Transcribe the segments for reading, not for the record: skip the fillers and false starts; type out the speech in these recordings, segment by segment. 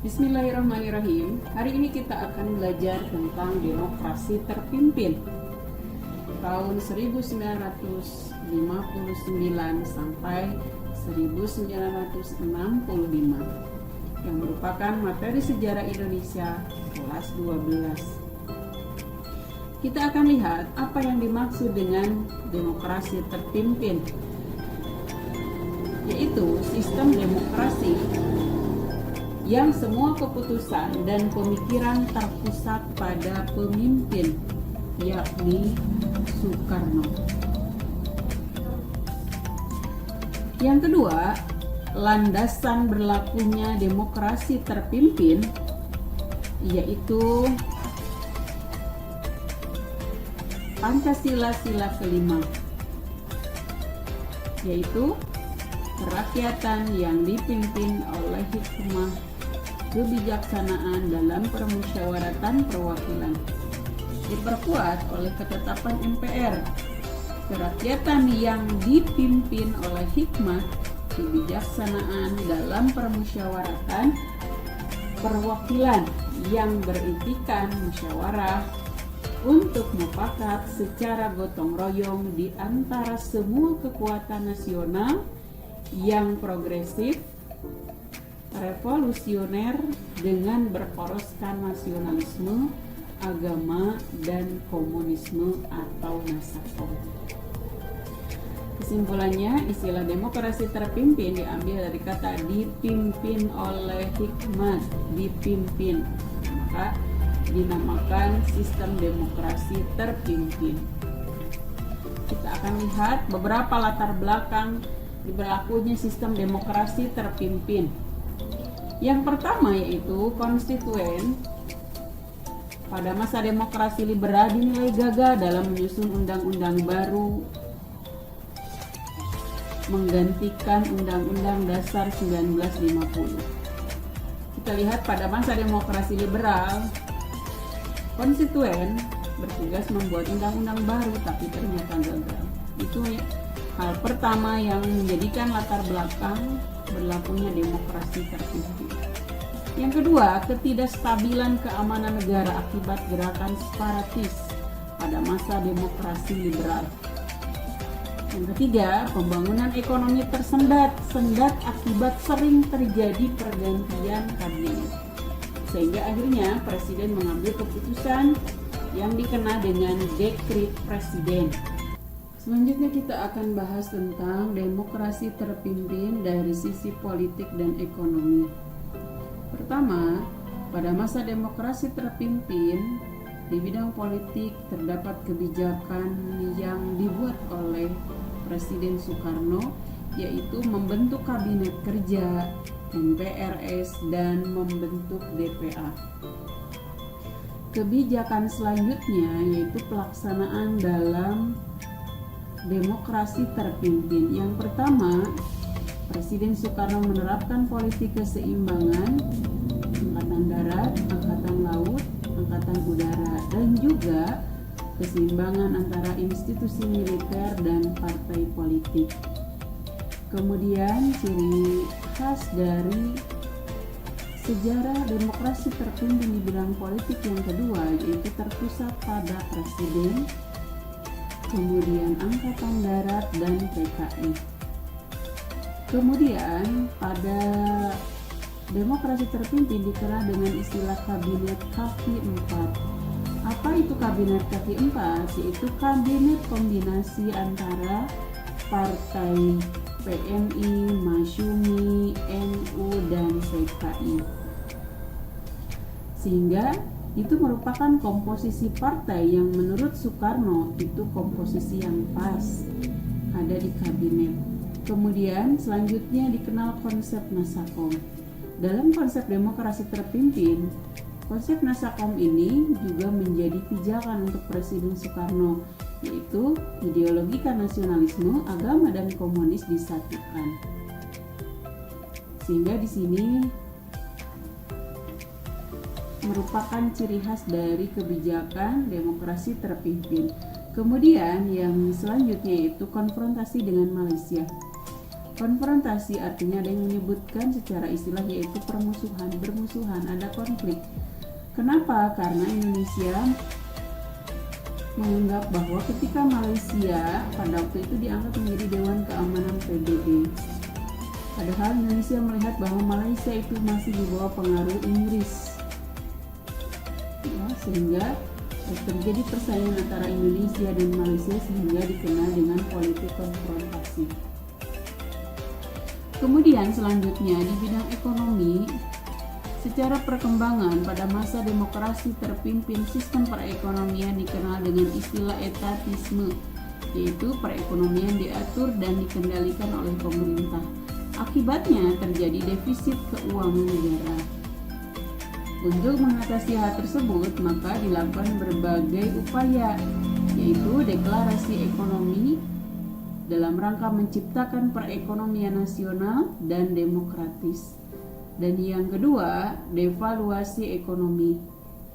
Bismillahirrahmanirrahim. Hari ini kita akan belajar tentang demokrasi terpimpin tahun 1959 sampai 1965 yang merupakan materi sejarah Indonesia kelas 12. Kita akan lihat apa yang dimaksud dengan demokrasi terpimpin, yaitu sistem demokrasi yang semua keputusan dan pemikiran terpusat pada pemimpin, yakni Soekarno. Yang kedua, landasan berlakunya demokrasi terpimpin yaitu Pancasila sila kelima, yaitu kerakyatan yang dipimpin oleh hikmah kebijaksanaan dalam permusyawaratan perwakilan, diperkuat oleh ketetapan MPR. Kerakyatan yang dipimpin oleh hikmah kebijaksanaan dalam permusyawaratan perwakilan yang beritikan musyawarah untuk mufakat secara gotong royong di antara semua kekuatan nasional yang progresif, revolusioner dengan berporoskan nasionalisme, agama, dan komunisme atau nasakom. Kesimpulannya, istilah demokrasi terpimpin diambil dari kata dipimpin oleh hikmat, dipimpin, maka dinamakan sistem demokrasi terpimpin. Kita akan lihat beberapa latar belakang berlakunya sistem demokrasi terpimpin. Yang pertama yaitu konstituen. Pada masa demokrasi liberal dinilai gagal dalam menyusun undang-undang baru menggantikan Undang-Undang Dasar 1950. Kita lihat pada masa demokrasi liberal, konstituen bertugas membuat undang-undang baru tapi ternyata gagal. Itu hal pertama yang menjadikan latar belakang berlakunya demokrasi terpimpin. Yang kedua, ketidakstabilan keamanan negara akibat gerakan separatis pada masa demokrasi liberal. Yang ketiga, pembangunan ekonomi tersendat akibat sering terjadi pergantian kabinet, sehingga akhirnya presiden mengambil keputusan yang dikenal dengan dekret presiden. Selanjutnya kita akan bahas tentang demokrasi terpimpin dari sisi politik dan ekonomi. Pertama, pada masa demokrasi terpimpin, di bidang politik terdapat kebijakan yang dibuat oleh Presiden Soekarno, yaitu membentuk kabinet kerja, MPRS, dan membentuk DPA. Kebijakan selanjutnya yaitu pelaksanaan dalam demokrasi terpimpin. Yang pertama, Presiden Soekarno menerapkan politik keseimbangan angkatan darat, angkatan laut, angkatan udara, dan juga keseimbangan antara institusi militer dan partai politik. Kemudian ciri khas dari sejarah demokrasi terpimpin di bidang politik yang kedua yaitu terpusat pada presiden, kemudian angkatan darat dan PKI. Kemudian pada demokrasi terpimpin dikenal dengan istilah kabinet kaki 4. Apa itu kabinet kaki 4? Yaitu kabinet kombinasi antara partai PMI, Masyumi, NU, dan PKI. Sehingga itu merupakan komposisi partai yang menurut Soekarno itu komposisi yang pas ada di kabinet. Kemudian selanjutnya dikenal konsep nasakom. Dalam konsep demokrasi terpimpin, konsep nasakom ini juga menjadi pijakan untuk Presiden Soekarno, yaitu ideologi nasionalisme, agama, dan komunis disatukan. Sehingga di sini merupakan ciri khas dari kebijakan demokrasi terpimpin. Kemudian yang selanjutnya yaitu konfrontasi dengan Malaysia. Konfrontasi artinya ada yang menyebutkan secara istilah yaitu bermusuhan, ada konflik. Kenapa? Karena Indonesia menganggap bahwa ketika Malaysia pada waktu itu diangkat menjadi Dewan Keamanan PBB, padahal Indonesia melihat bahwa Malaysia itu masih di bawah pengaruh Inggris, ya, sehingga terjadi persaingan antara Indonesia dan Malaysia sehingga dikenal dengan politik konfrontasi. Kemudian selanjutnya di bidang ekonomi, secara perkembangan pada masa demokrasi terpimpin sistem perekonomian dikenal dengan istilah etatisme, yaitu perekonomian diatur dan dikendalikan oleh pemerintah. Akibatnya terjadi defisit keuangan negara. Untuk mengatasi hal tersebut, maka dilakukan berbagai upaya, yaitu deklarasi ekonomi dalam rangka menciptakan perekonomian nasional dan demokratis. Dan yang kedua, devaluasi ekonomi,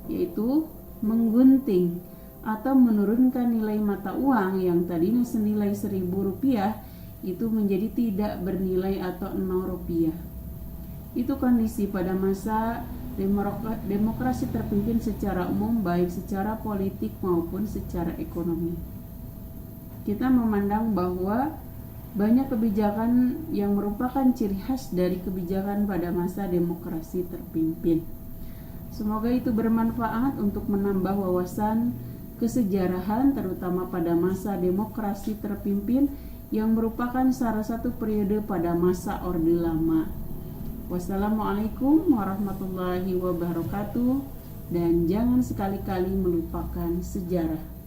yaitu menggunting atau menurunkan nilai mata uang yang tadinya senilai Rp1.000 itu menjadi tidak bernilai atau Rp0. Itu kondisi pada masa demokrasi terpimpin secara umum, baik secara politik maupun secara ekonomi. Kita memandang bahwa banyak kebijakan yang merupakan ciri khas dari kebijakan pada masa demokrasi terpimpin. Semoga itu bermanfaat untuk menambah wawasan kesejarahan terutama pada masa demokrasi terpimpin yang merupakan salah satu periode pada masa Orde Lama. Wassalamualaikum warahmatullahi wabarakatuh, dan jangan sekali-kali melupakan sejarah.